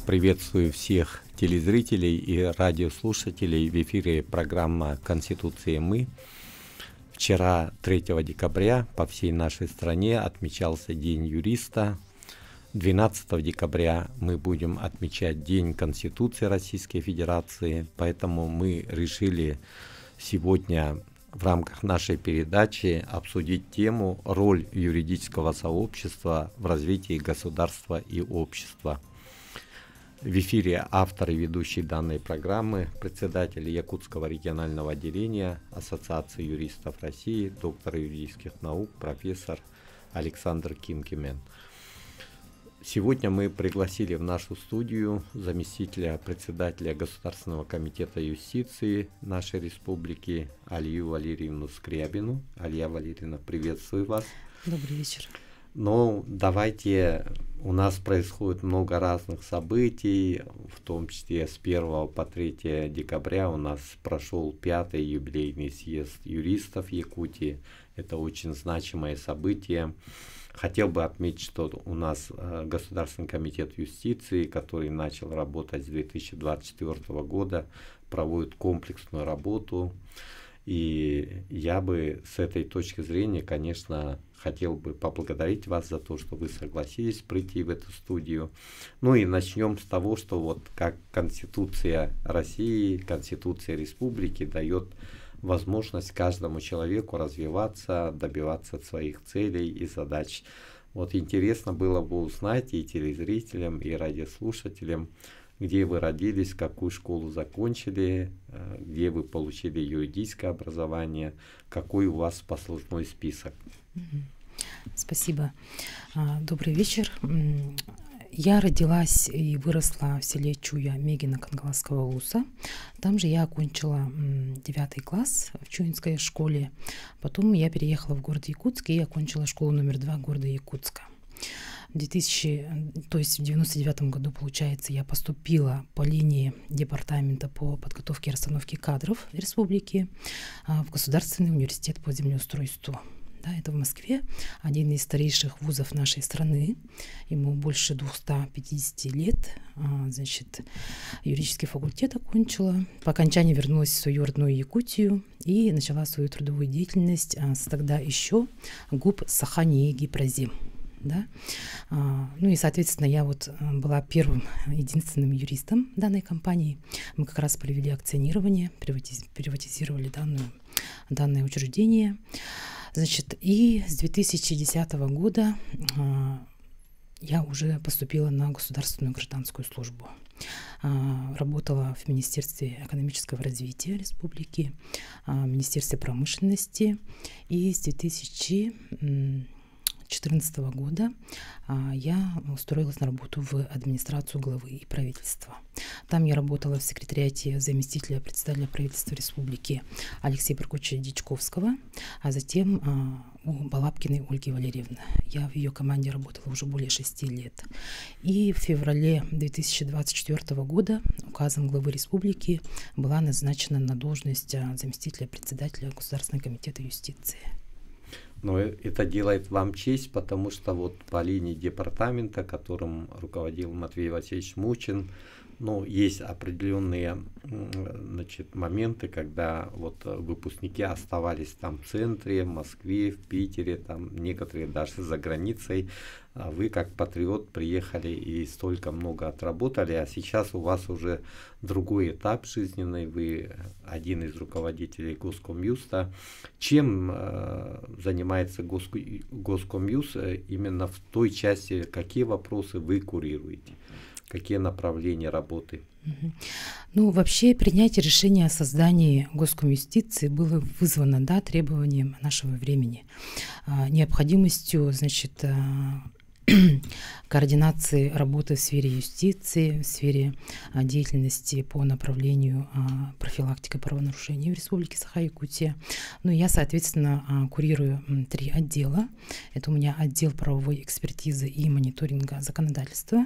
Приветствую всех телезрителей и радиослушателей. В эфире программа «Конституция. Мы». Вчера, 3 декабря, по всей нашей стране отмечался День юриста. 12 декабря мы будем отмечать День Конституции Российской Федерации, поэтому мы решили сегодня в рамках нашей передачи обсудить тему «Роль юридического сообщества в развитии государства и общества». В эфире автор и ведущий данной программы, председатель Якутского регионального отделения Ассоциации юристов России, доктор юридических наук, профессор Александр Кинкемен. Сегодня мы пригласили в нашу студию заместителя председателя Государственного комитета юстиции нашей республики Алию Валерьевну Скрябину. Алия Валерьевна, приветствую вас. Добрый вечер. Ну, давайте, у нас происходит много разных событий, в том числе с 1 по 3 декабря у нас прошел 5-й юбилейный съезд юристов Якутии. Это очень значимое событие. Хотел бы отметить, что у нас Государственный комитет юстиции, который начал работать с 2024 года, проводит комплексную работу. И я бы с этой точки зрения, конечно, хотел бы поблагодарить вас за то, что вы согласились прийти в эту студию. Ну и начнем с того, что вот как Конституция России, Конституция Республики дает возможность каждому человеку развиваться, добиваться своих целей и задач. Вот интересно было бы узнать и телезрителям, и радиослушателям, где вы родились, какую школу закончили, где вы получили юридическое образование, какой у вас послужной список. Спасибо. Добрый вечер. Я родилась и выросла в селе Чуя Мегина Кангаласского улуса. Там же я окончила 9 класс в Чуинской школе. Потом я переехала в город Якутск и окончила школу номер 2 города Якутска. В 1999 году, получается, я поступила по линии департамента по подготовке и расстановке кадров республики в Государственный университет по землеустройству. Да, это в Москве, один из старейших вузов нашей страны. Ему больше 250 лет. Значит, юридический факультет окончила. По окончании вернулась в свою родную Якутию и начала свою трудовую деятельность с тогда еще ГУП Сахани Гипразим. Да? Ну и, соответственно, я вот была первым, единственным юристом данной компании. Мы как раз провели акционирование, приватизировали данное учреждение. Значит, и с 2010 года я уже поступила на государственную гражданскую службу. Работала в Министерстве экономического развития республики, Министерстве промышленности. И с 2014 года я устроилась на работу в администрацию главы и правительства. Там я работала в секретариате заместителя председателя правительства республики Алексея Прокопьевича Дичковского, а затем у Балабкиной Ольги Валерьевны. Я в ее команде работала уже более 6 лет. И в феврале 2024 года указом главы республики была назначена на должность заместителя председателя Государственного комитета юстиции. Но это делает вам честь, потому что вот по линии департамента, которым руководил Матвей Васильевич Мучин, ну, есть определенные, значит, моменты, когда вот выпускники оставались там в центре, в Москве, в Питере, там некоторые даже за границей. А вы как патриот приехали и столько много отработали, а сейчас у вас уже другой этап жизненный, вы один из руководителей Госкомюста. Чем занимается Госкомюст именно в той части, какие вопросы вы курируете? Какие направления работы? Ну, вообще принятие решения о создании Госкомюстиции было вызвано, да, требованием нашего времени, необходимостью, значит, координации работы в сфере юстиции, в сфере деятельности по направлению профилактика правонарушений в Республике Саха-Якутия. Ну, я, соответственно, курирую 3 отдела. Это у меня отдел правовой экспертизы и мониторинга законодательства,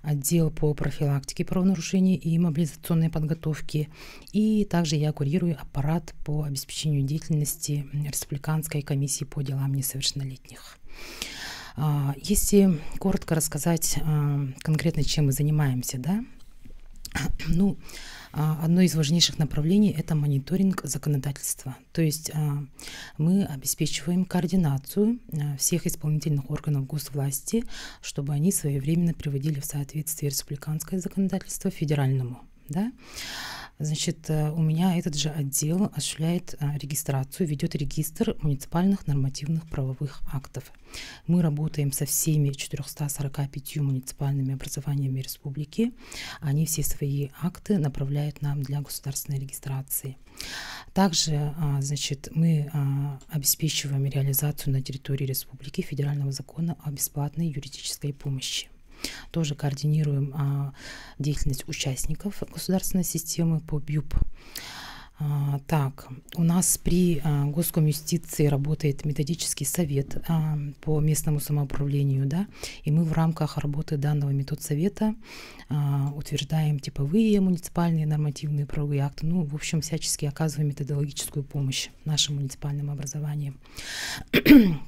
отдел по профилактике правонарушений и мобилизационной подготовки, и также я курирую аппарат по обеспечению деятельности Республиканской комиссии по делам несовершеннолетних. Если коротко рассказать конкретно, чем мы занимаемся, да, ну, одно из важнейших направлений – это мониторинг законодательства. То есть мы обеспечиваем координацию всех исполнительных органов госвласти, чтобы они своевременно приводили в соответствие республиканское законодательство федеральному. Да? Значит, у меня этот же отдел осуществляет регистрацию, ведет регистр муниципальных нормативных правовых актов. Мы работаем со всеми 445 муниципальными образованиями республики. Они все свои акты направляют нам для государственной регистрации. Также, значит, мы обеспечиваем реализацию на территории республики федерального закона о бесплатной юридической помощи. Тоже координируем деятельность участников государственной системы по БЮП. Так, у нас при Госкомюстиции работает методический совет по местному самоуправлению, да, и мы в рамках работы данного методсовета утверждаем типовые муниципальные нормативные правовые акты, ну, в общем, всячески оказываем методологическую помощь нашим муниципальным образованиям.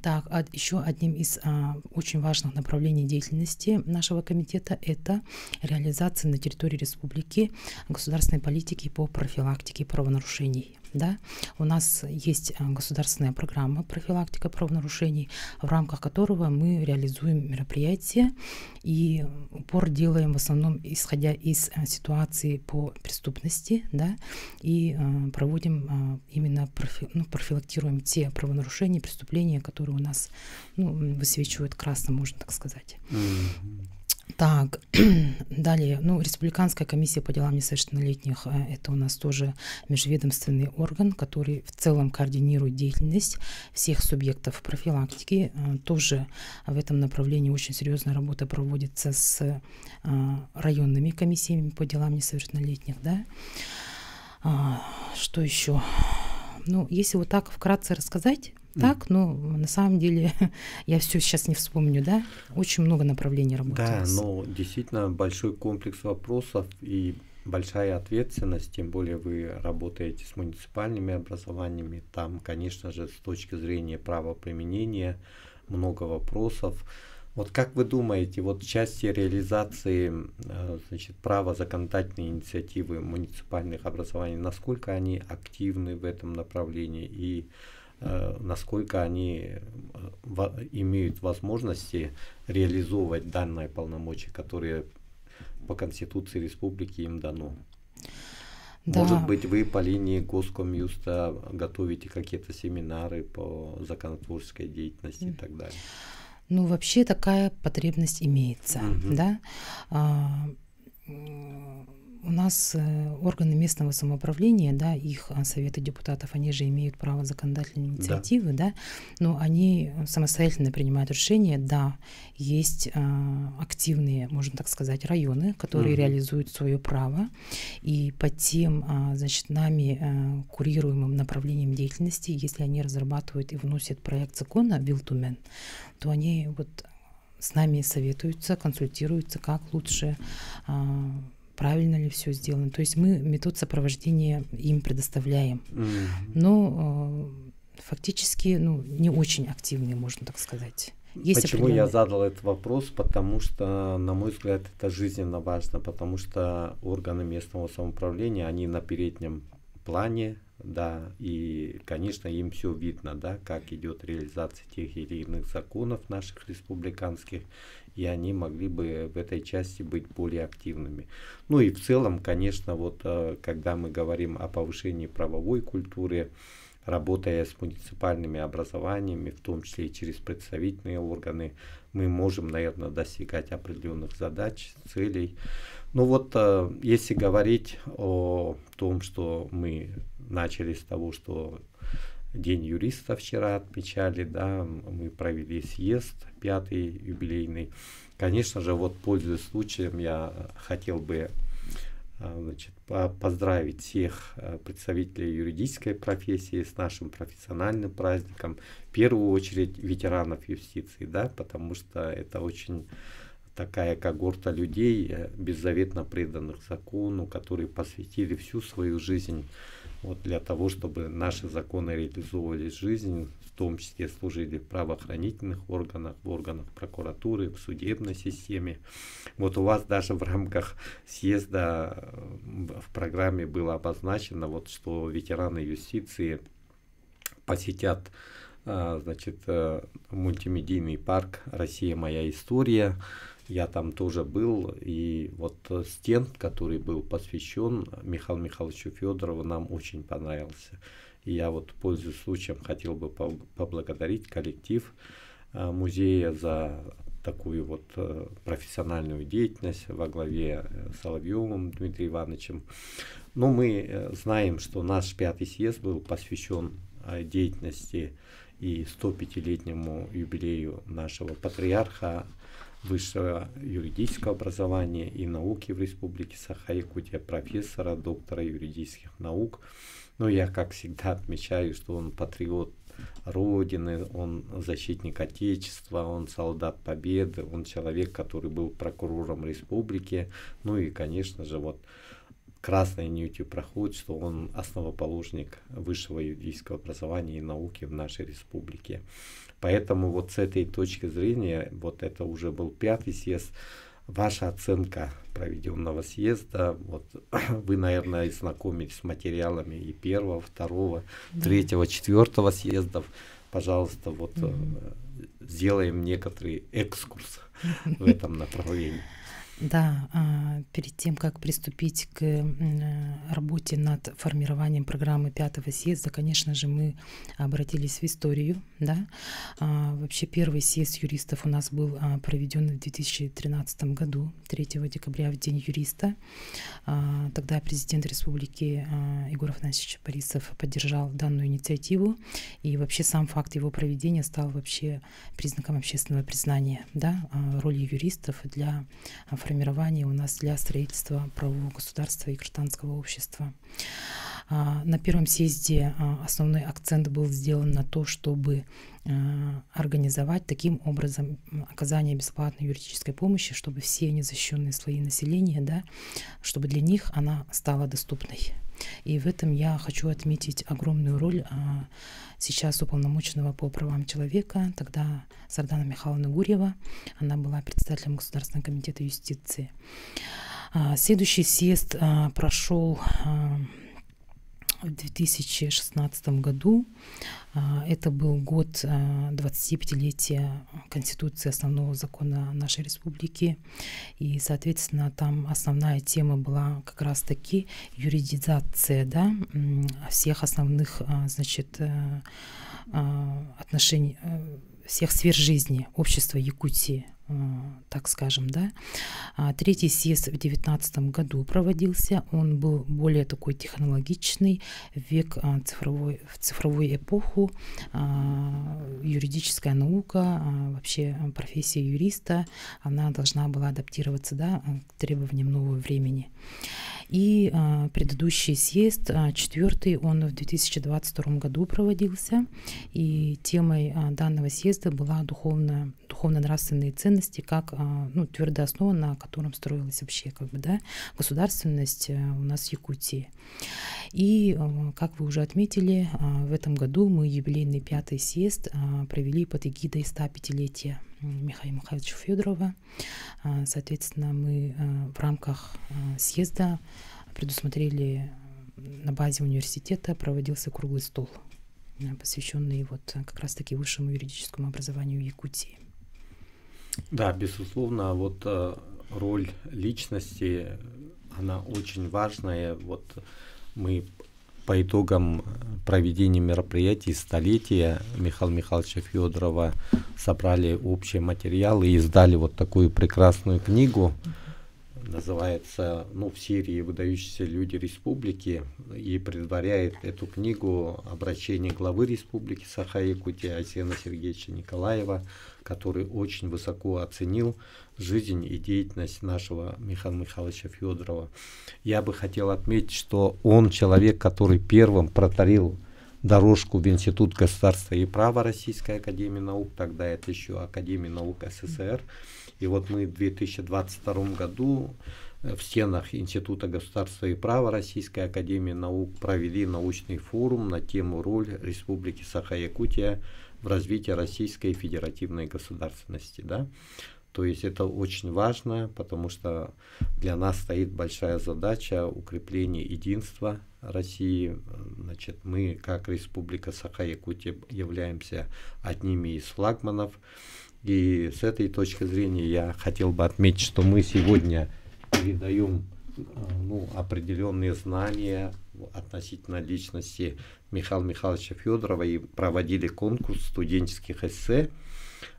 Так, еще одним из очень важных направлений деятельности нашего комитета это реализация на территории республики государственной политики по профилактике правонарушений. Да? У нас есть государственная программа профилактика правонарушений, в рамках которого мы реализуем мероприятия и упор делаем в основном исходя из ситуации по преступности, да? И проводим именно профилактируем те правонарушения, преступления, которые у нас высвечивают красным, можно так сказать. Так, далее, Республиканская комиссия по делам несовершеннолетних, это у нас тоже межведомственный орган, который в целом координирует деятельность всех субъектов профилактики. Тоже в этом направлении очень серьезная работа проводится с районными комиссиями по делам несовершеннолетних, да. Что еще? Если вот так вкратце рассказать, так, но на самом деле я все сейчас не вспомню, да? Очень много направлений работает. Да, но действительно большой комплекс вопросов и большая ответственность, тем более вы работаете с муниципальными образованиями, там, конечно же, с точки зрения правоприменения много вопросов. Вот как вы думаете, вот в части реализации, значит, права законодательной инициативы муниципальных образований, насколько они активны в этом направлении и насколько они имеют возможности реализовывать данные полномочия, которые по Конституции Республики им дано? Да. Может быть, вы по линии Госкомюста готовите какие-то семинары по законотворческой деятельности и так далее? Вообще такая потребность имеется, да. У нас органы местного самоуправления, да, их советы депутатов, они же имеют право законодательной инициативы, да, но они самостоятельно принимают решения, да, есть активные, можно так сказать, районы, которые реализуют свое право, и по тем, значит, нами курируемым направлениям деятельности, если они разрабатывают и вносят проект закона Bill to Men, то они вот с нами советуются, консультируются, как лучше, правильно ли все сделано. То есть мы метод сопровождения им предоставляем. Но фактически не очень активные, можно так сказать. Есть Почему я задал этот вопрос? Потому что, на мой взгляд, это жизненно важно, потому что органы местного самоуправления, они на переднем плане, да, и, конечно, им все видно, да, как идет реализация тех или иных законов наших республиканских, и они могли бы в этой части быть более активными. Ну и в целом, конечно, вот когда мы говорим о повышении правовой культуры, работая с муниципальными образованиями, в том числе и через представительные органы, мы можем, наверное, достигать определенных задач, целей. Ну вот, если говорить о том, что мы начали с того, что День юриста вчера отмечали, да, мы провели съезд 5-й юбилейный. Конечно же, вот пользуясь случаем, я хотел бы, значит, поздравить всех представителей юридической профессии с нашим профессиональным праздником. В первую очередь ветеранов юстиции, да, потому что это очень такая когорта людей, беззаветно преданных закону, которые посвятили всю свою жизнь вот для того, чтобы наши законы реализовывались в жизнь, том числе служили в правоохранительных органах, в органах прокуратуры, в судебной системе. Вот у вас даже в рамках съезда в программе было обозначено, вот, что ветераны юстиции посетят, значит, мультимедийный парк «Россия. Моя история». Я там тоже был, и вот стенд, который был посвящен Михаилу Михайловичу Федорову, нам очень понравился. И я вот, пользуясь случаем, хотел бы поблагодарить коллектив музея за такую вот профессиональную деятельность во главе с Соловьевым Дмитрием Ивановичем. Но мы знаем, что наш 5-й съезд был посвящен деятельности и 105-летнему юбилею нашего патриарха высшего юридического образования и науки в Республике Саха-Якутия, профессора, доктора юридических наук. Но я, как всегда, отмечаю, что он патриот Родины, он защитник Отечества, он солдат Победы, он человек, который был прокурором республики. Ну и, конечно же, вот красной нитью проходит, что он основоположник высшего юридического образования и науки в нашей республике. Поэтому вот с этой точки зрения, вот это уже был 5-й съезд, ваша оценка проведенного съезда, вот вы, наверное, знакомились с материалами и 1-го, 2-го, 3-го, 4-го съездов. Пожалуйста, вот сделаем некоторый экскурс в этом направлении. Да, перед тем, как приступить к работе над формированием программы 5-го съезда, конечно же, мы обратились в историю. Да? Вообще первый съезд юристов у нас был проведен в 2013 году, 3 декабря, в День юриста. Тогда президент республики Егор Афанасьевич Борисов поддержал данную инициативу, и вообще сам факт его проведения стал вообще признаком общественного признания, да, роли юристов для формирования у нас для строительства правового государства и гражданского общества. На первом съезде основной акцент был сделан на то, чтобы организовать таким образом оказание бесплатной юридической помощи, чтобы все незащищенные слои населения, да, чтобы для них она стала доступной. И в этом я хочу отметить огромную роль сейчас уполномоченного по правам человека, тогда Сардана Михайловна Гурьева, она была председателем Государственного комитета юстиции. Следующий съезд прошел в 2016 году. Это был год 25-летия Конституции, основного закона нашей республики. И, соответственно, там основная тема была как раз-таки юридизация, да, всех основных, значит, отношений, всех сфер жизни общества Якутии, так скажем, да. 3-й съезд в 2019 году проводился, он был более такой технологичный, век в цифровую эпоху, юридическая наука, вообще профессия юриста, она должна была адаптироваться, да, к требованиям нового времени. И предыдущий съезд, 4-й, он в 2022 году проводился, и темой данного съезда была духовно-нравственные ценности, как твердая основа, на котором строилась вообще да, государственность у нас в Якутии. И, как вы уже отметили, в этом году мы юбилейный 5-й съезд провели под эгидой 105-летия Михаила Михайловича Федорова. Соответственно, мы в рамках съезда предусмотрели на базе университета, проводился круглый стол, посвященный вот как раз-таки высшему юридическому образованию в Якутии. Да, безусловно, вот роль личности, она очень важная. Вот мы по итогам проведения мероприятий столетия Михаила Михайловича Федорова собрали общие материалы и издали вот такую прекрасную книгу. Называется, в серии «Выдающиеся люди республики», и предваряет эту книгу обращение главы республики Саха-Якутия Айсена Сергеевича Николаева, который очень высоко оценил жизнь и деятельность нашего Михаила Михайловича Федорова. Я бы хотел отметить, что он человек, который первым протарил дорожку в Институт государства и права Российской академии наук, тогда это еще Академия наук СССР. И вот мы в 2022 году в стенах Института государства и права Российской академии наук провели научный форум на тему «Роль Республики Саха-Якутия в развитии российской федеративной государственности, да. То есть это очень важно, потому что для нас стоит большая задача укрепления единства России. Значит, мы, как Республика Саха-Якутия, являемся одними из флагманов. И с этой точки зрения я хотел бы отметить, что мы сегодня передаем определенные знания относительно личности Михаила Михайловича Федорова и проводили конкурс студенческих эссе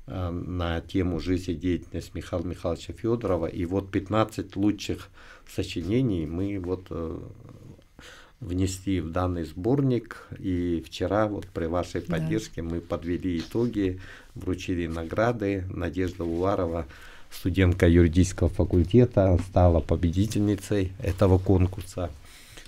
на тему жизнедеятельность Михаила Михайловича Федорова. И вот 15 лучших сочинений мы внесли в данный сборник. И вчера вот при вашей поддержке мы подвели итоги, вручили награды. Надежда Уварова, студентка юридического факультета, стала победительницей этого конкурса.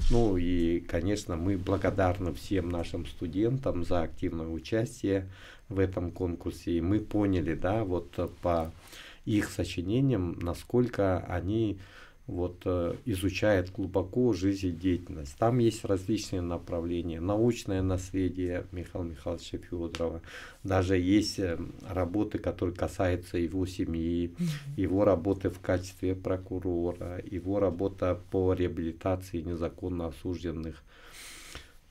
Ну и, конечно, мы благодарны всем нашим студентам за активное участие в этом конкурсе. И мы поняли, да, вот по их сочинениям, насколько они изучают глубоко жизнедеятельность. Там есть различные направления. Научное наследие Михаила Михайловича Федорова. Даже есть работы, которые касаются его семьи, его работы в качестве прокурора, его работа по реабилитации незаконно осужденных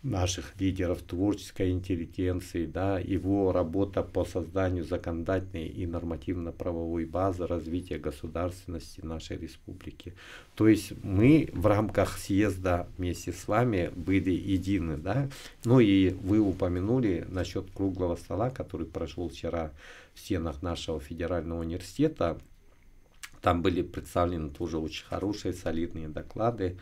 наших лидеров творческой интеллигенции, да, его работа по созданию законодательной и нормативно-правовой базы развития государственности нашей республики. То есть мы в рамках съезда вместе с вами были едины, да. Ну и вы упомянули насчет круглого стола, который прошел вчера в стенах нашего федерального университета. Там были представлены тоже очень хорошие, солидные доклады.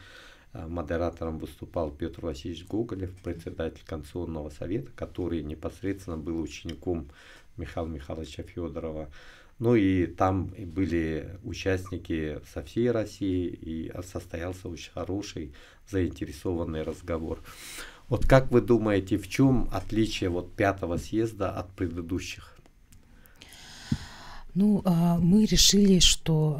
Модератором выступал Петр Васильевич Гоголев, председатель Конституционного совета, который непосредственно был учеником Михаила Михайловича Федорова. Ну и там были участники со всей России, и состоялся очень хороший, заинтересованный разговор. Вот как вы думаете, в чем отличие пятого съезда от предыдущих? Мы решили, что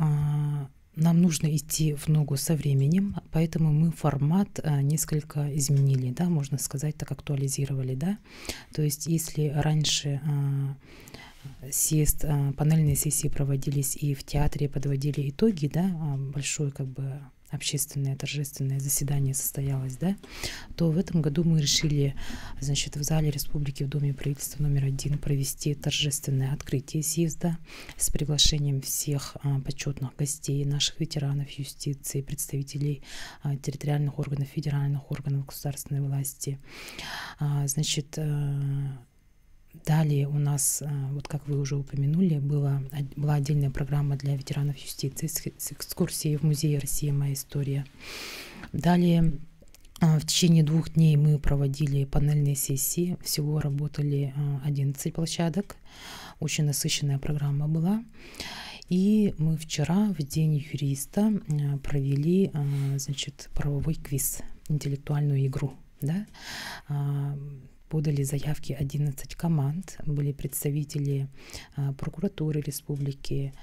нам нужно идти в ногу со временем, поэтому мы формат несколько изменили, да, можно сказать, так актуализировали, да. То есть, если раньше съезд, панельные сессии проводились и в театре подводили итоги, да, большое общественное торжественное заседание состоялось, да, то в этом году мы решили, значит, в зале Республики в Доме правительства номер 1 провести торжественное открытие съезда с приглашением всех почетных гостей, наших ветеранов юстиции, представителей территориальных органов, федеральных органов государственной власти. Значит, далее у нас, как вы уже упомянули, была отдельная программа для ветеранов юстиции с экскурсией в музей «Россия. Моя история». Далее в течение 2 дней мы проводили панельные сессии. Всего работали 11 площадок. Очень насыщенная программа была. И мы вчера, в День юриста, провели, значит, правовой квиз, интеллектуальную игру, да. Подали заявки 11 команд, были представители прокуратуры республики,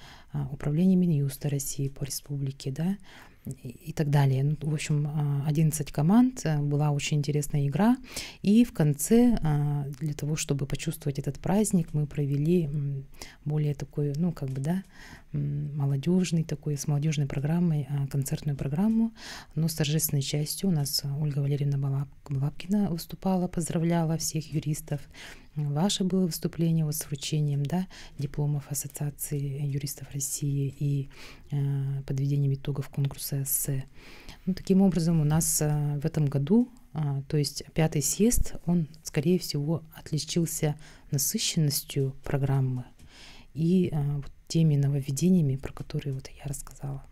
управления Минюста России по республике, да, и так далее. В общем, 11 команд, была очень интересная игра. И в конце, для того, чтобы почувствовать этот праздник, мы провели более такой, молодежный такой, с молодежной программой, концертную программу, но с торжественной частью. У нас Ольга Валерьевна Балабкина выступала, поздравляла всех юристов. Ваше было выступление с вручением, да, дипломов Ассоциации юристов России и подведением итогов конкурса эссе. Таким образом, у нас в этом году, то есть 5-й съезд, он, скорее всего, отличился насыщенностью программы и теми нововведениями, про которые я рассказала.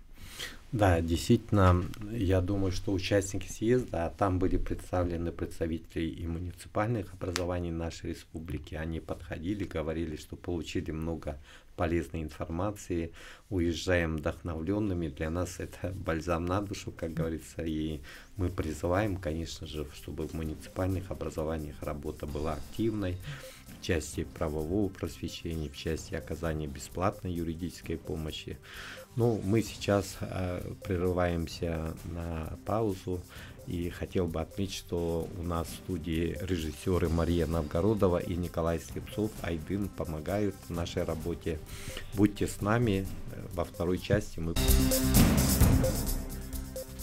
Да, действительно, я думаю, что участники съезда, там были представлены представители и муниципальных образований нашей республики, они подходили, говорили, что получили много полезной информации, уезжаем вдохновленными, для нас это бальзам на душу, как говорится, и мы призываем, конечно же, чтобы в муниципальных образованиях работа была активной, в части правового просвещения, в части оказания бесплатной юридической помощи. Мы сейчас прерываемся на паузу И хотел бы отметить, что у нас в студии режиссеры Мария Новгородова и Николай Слепцов, Айдын, помогают в нашей работе. Будьте с нами, во второй части мы...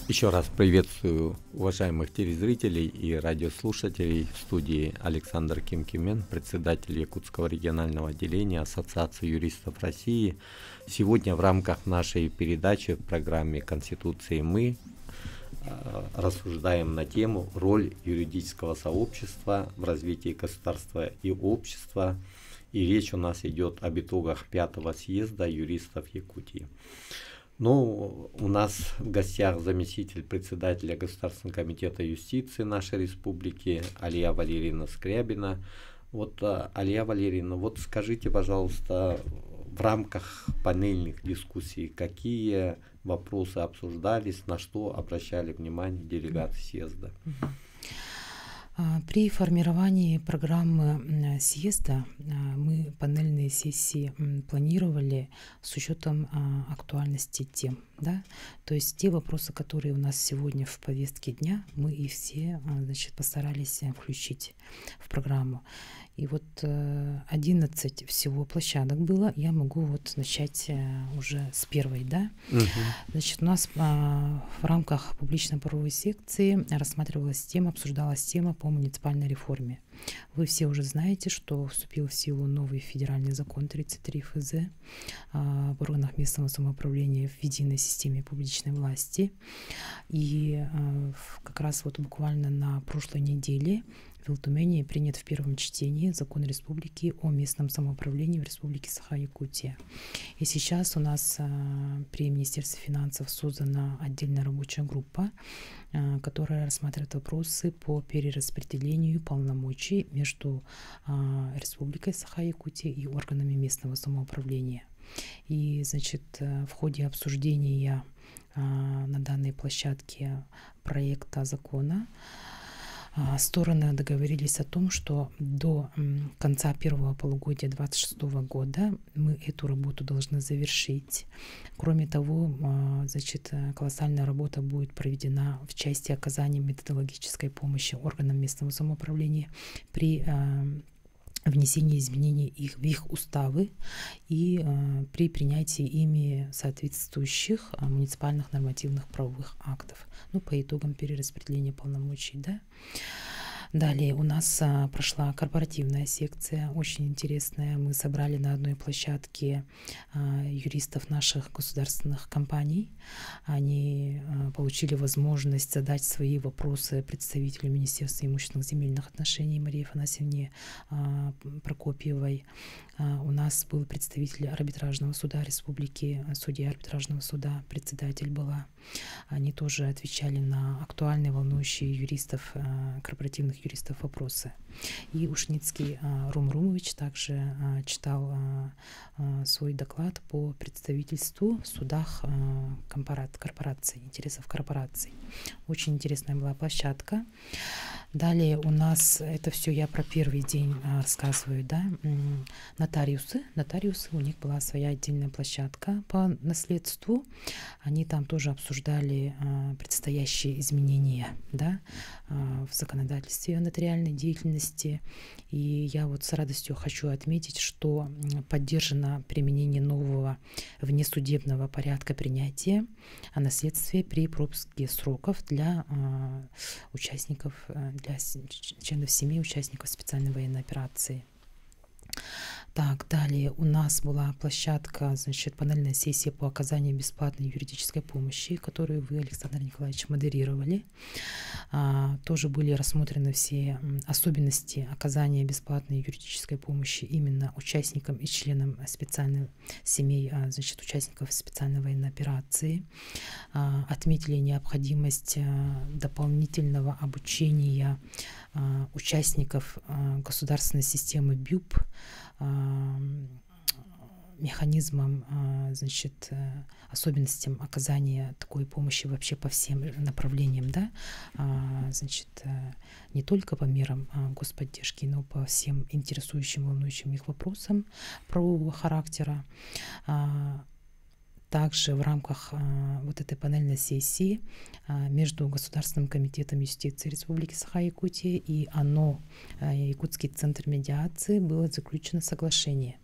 Еще раз приветствую уважаемых телезрителей и радиослушателей. В студии Александр Кимкимен, председатель Якутского регионального отделения Ассоциации юристов России. Сегодня в рамках нашей передачи в программе «Конституции» мы рассуждаем на тему «Роль юридического сообщества в развитии государства и общества». И речь у нас идет об итогах 5-го съезда юристов Якутии. Ну, у нас в гостях заместитель председателя Государственного комитета юстиции нашей республики Алия Валерьевна Скрябина. Вот, Алия Валерьевна, вот скажите, пожалуйста, в рамках панельных дискуссий какие вопросы обсуждались, на что обращали внимание делегаты съезда? При формировании программы съезда мы панельные сессии планировали с учетом актуальности тем. Да? То есть те вопросы, которые у нас сегодня в повестке дня, мы и все, значит, постарались включить в программу. И вот 11 всего площадок было. Я могу вот начать уже с первой, да? Значит, у нас в рамках публично-правовой секции рассматривалась тема, обсуждалась тема по муниципальной реформе. Вы все уже знаете, что вступил в силу новый федеральный закон 33 ФЗ в органах местного самоуправления в единой системе публичной власти. И как раз вот буквально на прошлой неделе в Вилтумене принят в первом чтении закон республики о местном самоуправлении в республике Саха-Якутия. И сейчас у нас при Министерстве финансов создана отдельная рабочая группа, которая рассматривает вопросы по перераспределению полномочий между республикой Саха-Якутия и органами местного самоуправления. И, значит, в ходе обсуждения на данной площадке проекта закона стороны договорились о том, что до конца первого полугодия 2026 года мы эту работу должны завершить. Кроме того, значит, колоссальная работа будет проведена в части оказания методологической помощи органам местного самоуправления при внесение изменений в их уставы и при принятии ими соответствующих муниципальных нормативных правовых актов, ну, по итогам перераспределения полномочий, да. Далее у нас прошла корпоративная секция, очень интересная. Мы собрали на одной площадке юристов наших государственных компаний. Они получили возможность задать свои вопросы представителю Министерства имущественных земельных отношений Марии Афанасьевне Прокопьевой. У нас был представитель арбитражного суда республики, судья арбитражного суда, председатель была. Они тоже отвечали на актуальные, волнующие юристов, корпоративных юристов вопросы. И Ушницкий Рум Румович также читал свой доклад по представительству в судах корпораций, интересов корпораций. Очень интересная была площадка. Далее у нас, это все я про первый день рассказываю, да, нотариусы, у них была своя отдельная площадка по наследству. Они там тоже обсуждали предстоящие изменения, да, в законодательстве о нотариальной деятельности. И я вот с радостью хочу отметить, что поддержано применение нового внесудебного порядка принятия о наследстве при пропуске сроков для участников, для членов семьи участников специальной военной операции. Так, далее у нас была площадка, значит, панельная сессия по оказанию бесплатной юридической помощи, которую вы, Александр Николаевич, модерировали. Тоже были рассмотрены все особенности оказания бесплатной юридической помощи именно участникам и членам специальных семей, значит, участников специальной военной операции. Отметили необходимость дополнительного обучения участников государственной системы БЮП механизмам, значит, особенностям оказания такой помощи вообще по всем направлениям, да, значит, не только по мерам господдержки, но по всем интересующим, волнующим их вопросам правового характера. также в рамках вот этой панельной сессии между Государственным комитетом юстиции Республики Саха-Якутия и ОНО Якутский центр медиации было заключено соглашение.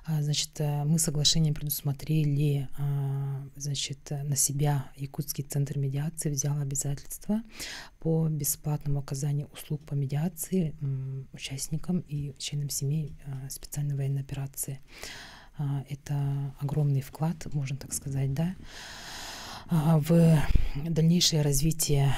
Значит, мы соглашением предусмотрели, значит, на себя Якутский центр медиации взял обязательства по бесплатному оказанию услуг по медиации участникам и членам семей специальной военной операции. Это огромный вклад, можно так сказать, да, в дальнейшее развитие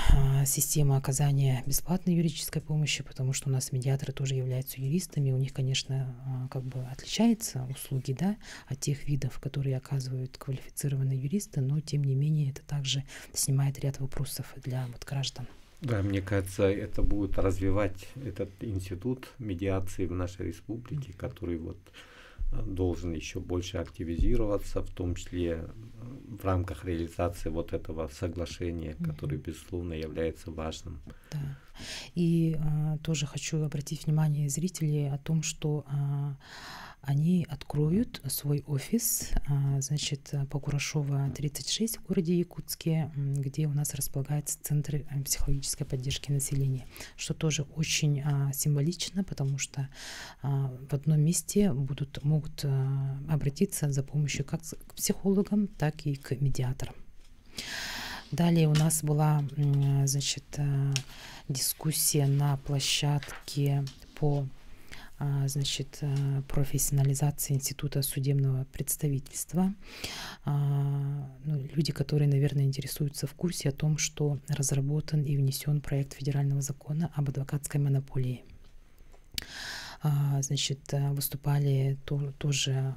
системы оказания бесплатной юридической помощи, потому что у нас медиаторы тоже являются юристами, у них, конечно, как бы отличаются услуги, да, от тех видов, которые оказывают квалифицированные юристы, но тем не менее это также снимает ряд вопросов для вот граждан. Да, мне кажется, это будет развивать этот институт медиации в нашей республике, который вот должен еще больше активизироваться, в том числе в рамках реализации вот этого соглашения, которое, безусловно, является важным. Да. И тоже хочу обратить внимание зрителей о том, что они откроют свой офис, значит, по Курашова 36 в городе Якутске, где у нас располагается Центр психологической поддержки населения, что тоже очень символично, потому что в одном месте могут обратиться за помощью как к психологам, так и к медиаторам. Далее у нас была, значит, дискуссия на площадке по, значит, профессионализации института судебного представительства. Люди, которые, наверное, интересуются в курсе о том, что разработан и внесен проект федерального закона об адвокатской монополии. Значит, выступали тоже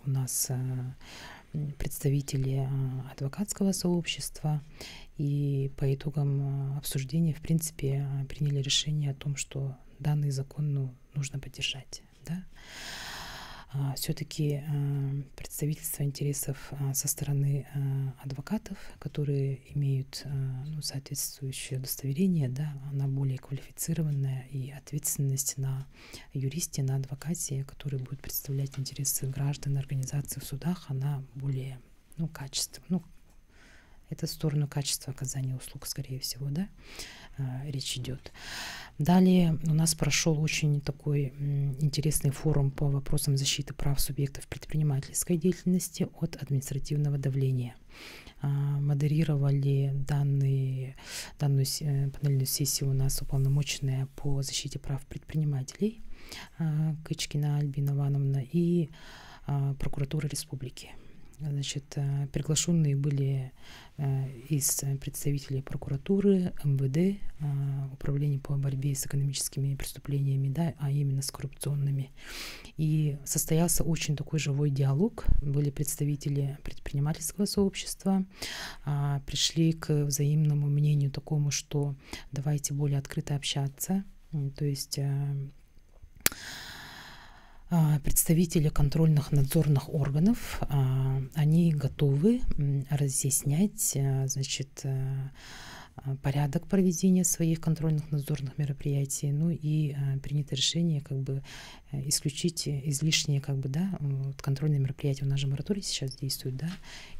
у нас представители адвокатского сообщества, и по итогам обсуждения, в принципе, приняли решение о том, что данный закон нужно поддержать. Да? Все-таки представительство интересов со стороны адвокатов, которые имеют соответствующее удостоверение, да, она более квалифицированная, и ответственность на юристе, на адвокате, который будет представлять интересы граждан и организаций в судах, она более качественная. Это в сторону качества оказания услуг, скорее всего, да, речь идет. Далее у нас прошел очень такой интересный форум по вопросам защиты прав субъектов предпринимательской деятельности от административного давления. Модерировали данную панельную сессию у нас уполномоченная по защите прав предпринимателей Кычкина Альбина Ивановна и прокуратура республики. Значит, приглашенные были из представителей прокуратуры, МВД, Управления по борьбе с экономическими преступлениями, да, а именно с коррупционными. И состоялся очень такой живой диалог. Были представители предпринимательского сообщества, пришли к взаимному мнению такому, что давайте более открыто общаться. То есть представители контрольных надзорных органов, они готовы разъяснять, значит, порядок проведения своих контрольных надзорных мероприятий, и принято решение исключить излишние контрольные мероприятия. У нас же мораторий сейчас действует, да,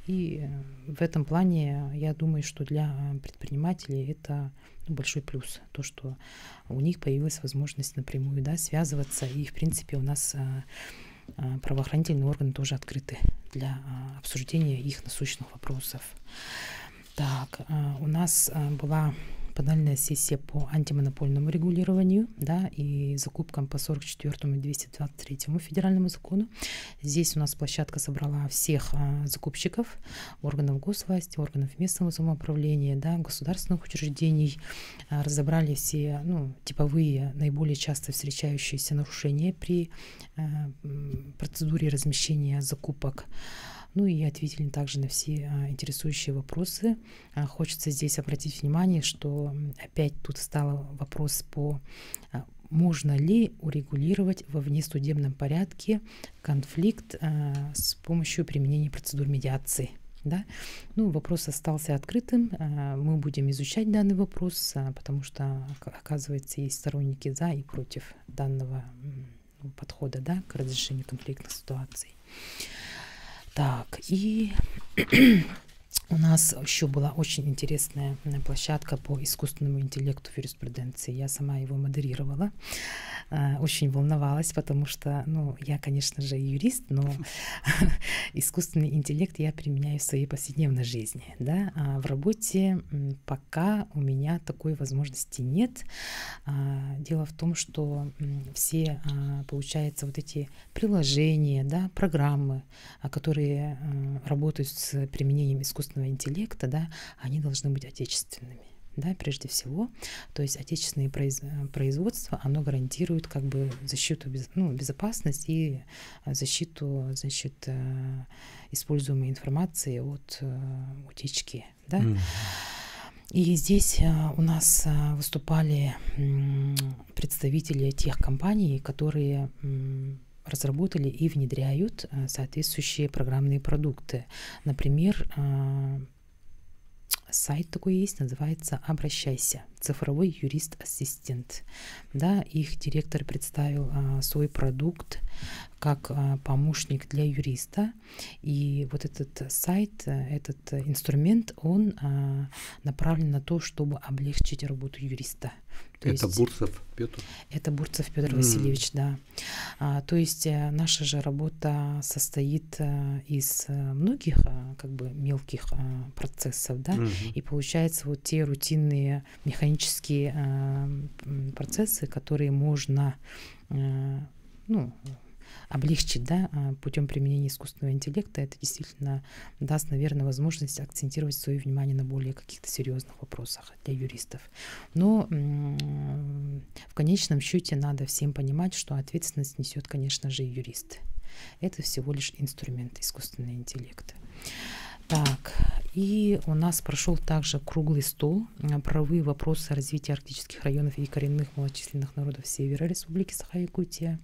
и в этом плане я думаю, что для предпринимателей это большой плюс, то, что у них появилась возможность напрямую, да, связываться, и в принципе у нас правоохранительные органы тоже открыты для обсуждения их насущных вопросов. Так, у нас была панельная сессия по антимонопольному регулированию, да, и закупкам по 44 и 223 федеральному закону. Здесь у нас площадка собрала всех закупщиков, органов госвласти, органов местного самоуправления, да, государственных учреждений, разобрали все типовые, наиболее часто встречающиеся нарушения при процедуре размещения закупок. И ответили также на все интересующие вопросы. Хочется здесь обратить внимание, что опять тут стал вопрос можно ли урегулировать во внесудебном порядке конфликт с помощью применения процедур медиации. Да? Вопрос остался открытым. Мы будем изучать данный вопрос, потому что, оказывается, есть сторонники за и против данного подхода, да, к разрешению конфликтных ситуаций. Так, и у нас еще была очень интересная площадка по искусственному интеллекту в юриспруденции. Я сама его модерировала. Очень волновалась, потому что, ну, я, конечно же, юрист, но искусственный интеллект я применяю в своей повседневной жизни, да. А в работе пока у меня такой возможности нет. Дело в том, что все, получается, вот эти приложения, да, программы, которые работают с применением искусственного интеллекта, да, они должны быть отечественными. Да, прежде всего, то есть отечественное производство, оно гарантирует как бы защиту, безопасность и защиту, значит, используемой информации от утечки, да. И здесь у нас выступали представители тех компаний, которые разработали и внедряют соответствующие программные продукты. Например, сайт такой есть, называется «Обращайся. Цифровой юрист-ассистент». Да, их директор представил свой продукт как помощник для юриста. И вот этот сайт, этот инструмент, он направлен на то, чтобы облегчить работу юриста. То это есть, Бурцев Петр? Это Бурцев Петр Васильевич, да. То есть наша же работа состоит из многих как бы мелких процессов, да, и получается вот те рутинные механические процессы, которые можно, ну, облегчить, да, путем применения искусственного интеллекта, это действительно даст, наверное, возможность акцентировать свое внимание на более каких-то серьезных вопросах для юристов. Но в конечном счете надо всем понимать, что ответственность несет, конечно же, и юрист. Это всего лишь инструмент искусственного интеллекта. Так, и у нас прошел также круглый стол «Правовые вопросы развития арктических районов и коренных малочисленных народов Севера Республики Саха-Якутия».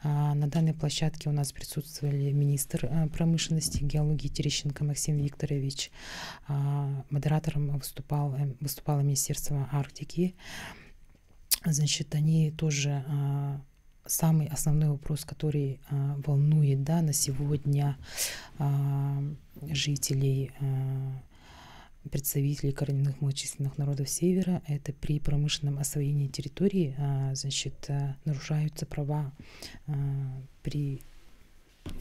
На данной площадке у нас присутствовали министр промышленности и геологии Терещенко Максим Викторович. Модератором выступало Министерство Арктики. Значит, они тоже... Самый основной вопрос, который волнует, да, на сегодня жителей, представителей коренных малочисленных народов Севера, это при промышленном освоении территории, значит, нарушаются права при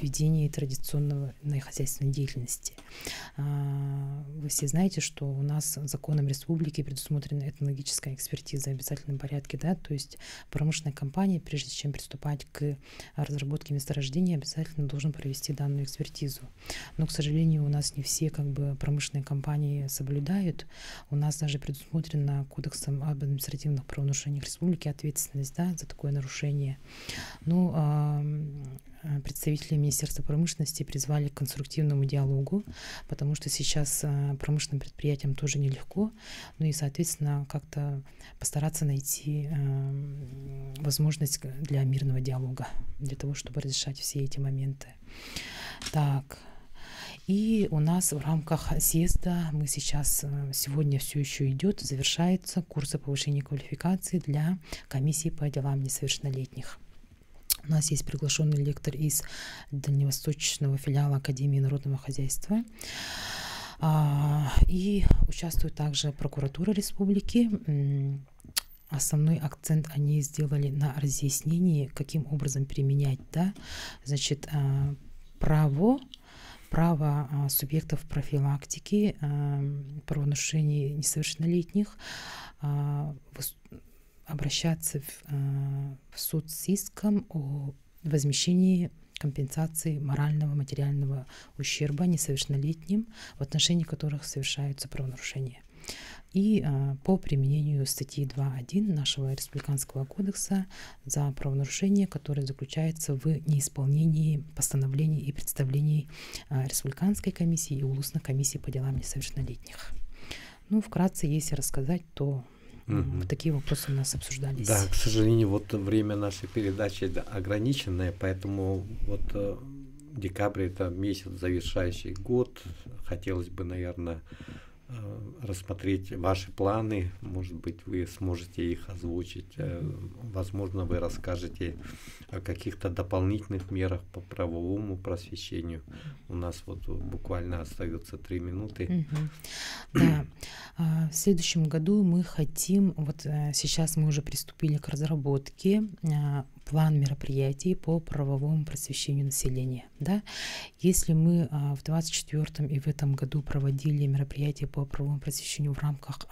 ведении традиционной хозяйственной деятельности. Вы все знаете, что у нас законом республики предусмотрена этнологическая экспертиза в обязательном порядке, да, то есть промышленная компания, прежде чем приступать к разработке месторождения, обязательно должен провести данную экспертизу. Но, к сожалению, у нас не все как бы промышленные компании соблюдают. У нас даже предусмотрена Кодексом об административных правонарушениях республики ответственность, да, за такое нарушение. Ну, представители Министерства промышленности призвали к конструктивному диалогу, потому что сейчас промышленным предприятиям тоже нелегко, ну и, соответственно, как-то постараться найти возможность для мирного диалога, для того, чтобы разрешать все эти моменты. Так. И у нас в рамках съезда мы сейчас, сегодня все еще идет, завершается курсы повышения квалификации для комиссии по делам несовершеннолетних. У нас есть приглашенный лектор из дальневосточного филиала Академии народного хозяйства. И участвует также прокуратура республики. Основной акцент они сделали на разъяснении, каким образом применять, да, значит, право субъектов профилактики правонарушений несовершеннолетних обращаться в суд с иском о возмещении компенсации морального, материального ущерба несовершеннолетним, в отношении которых совершаются правонарушения. И по применению статьи 2.1 нашего Республиканского кодекса за правонарушение, которое заключается в неисполнении постановлений и представлений Республиканской комиссии и Улусной комиссии по делам несовершеннолетних. Ну, вкратце, если рассказать, то такие вопросы у нас обсуждались. Да, к сожалению, вот время нашей передачи ограниченное, поэтому вот декабрь — это месяц, завершающий год. Хотелось бы, наверное, рассмотреть ваши планы, может быть, вы сможете их озвучить, возможно, вы расскажете о каких-то дополнительных мерах по правовому просвещению. У нас вот буквально остается 3 минуты. Да, в следующем году мы хотим, вот сейчас мы уже приступили к разработке план мероприятий по правовому просвещению населения. Да? Если мы в 2024 и в этом году проводили мероприятия по правовому просвещению в рамках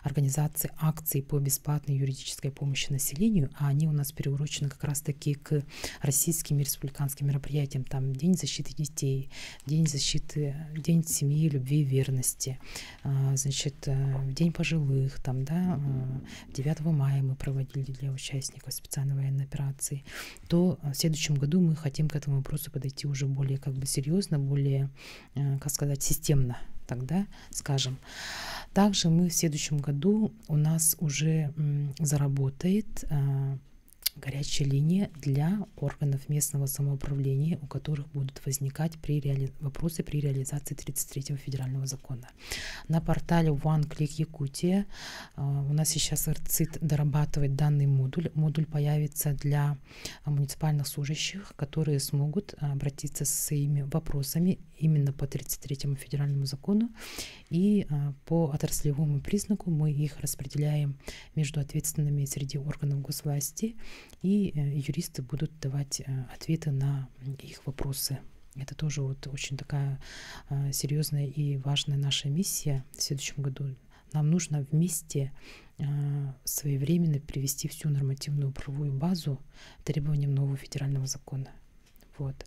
организации акций по бесплатной юридической помощи населению, а они у нас переурочены как раз-таки к российским и республиканским мероприятиям, там День защиты детей, День защиты, День семьи, любви и верности, значит, День пожилых, там, да, 9 мая мы проводили для участников специальной военной операции, то в следующем году мы хотим к этому вопросу подойти уже более как бы серьезно, более, как сказать, системно, тогда скажем. Также мы в следующем году у нас уже заработает горячая линия для органов местного самоуправления, у которых будут возникать вопросы при реализации 33-го федерального закона. На портале One Click Якутия у нас сейчас РЦИТ дорабатывает данный модуль. Модуль появится для муниципальных служащих, которые смогут обратиться со своими вопросами именно по 33-му федеральному закону, и по отраслевому признаку мы их распределяем между ответственными среди органов госвласти, и юристы будут давать ответы на их вопросы. Это тоже вот очень такая серьезная и важная наша миссия в следующем году. Нам нужно вместе своевременно привести всю нормативную правовую базу требованиям нового федерального закона. Вот.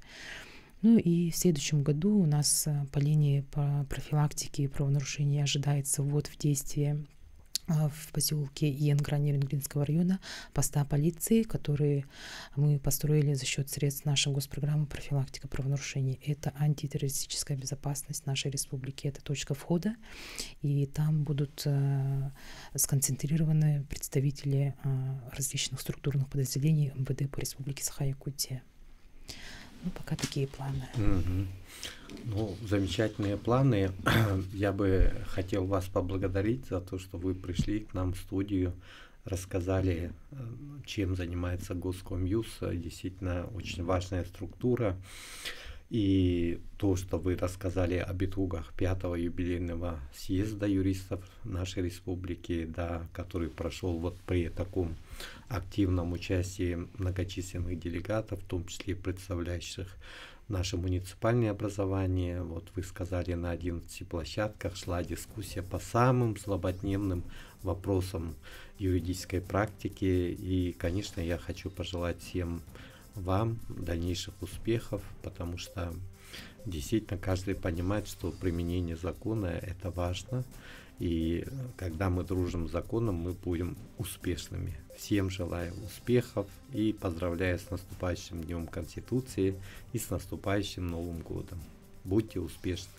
Ну и в следующем году у нас по линии по профилактике правонарушений ожидается ввод в действие в поселке Йенгра Нерюнгринского района поста полиции, которые мы построили за счет средств нашей госпрограммы «Профилактика правонарушений». Это антитеррористическая безопасность нашей республики, это точка входа, и там будут сконцентрированы представители различных структурных подразделений МВД по республике Саха-Якутия. Ну, пока такие планы. Ну, замечательные планы. Я бы хотел вас поблагодарить за то, что вы пришли к нам в студию, рассказали, чем занимается Госкомюс. Действительно, очень важная структура. И то, что вы рассказали об итогах 5-го юбилейного съезда юристов нашей республики, да, который прошел вот при таком активном участии многочисленных делегатов, в том числе представляющих наше муниципальное образование. Вот вы сказали, на 11 площадках шла дискуссия по самым злободневным вопросам юридической практики. И, конечно, я хочу пожелать всем вам дальнейших успехов, потому что действительно каждый понимает, что применение закона это важно, и когда мы дружим с законом, мы будем успешными. Всем желаю успехов и поздравляю с наступающим Днем Конституции и с наступающим Новым годом. Будьте успешны!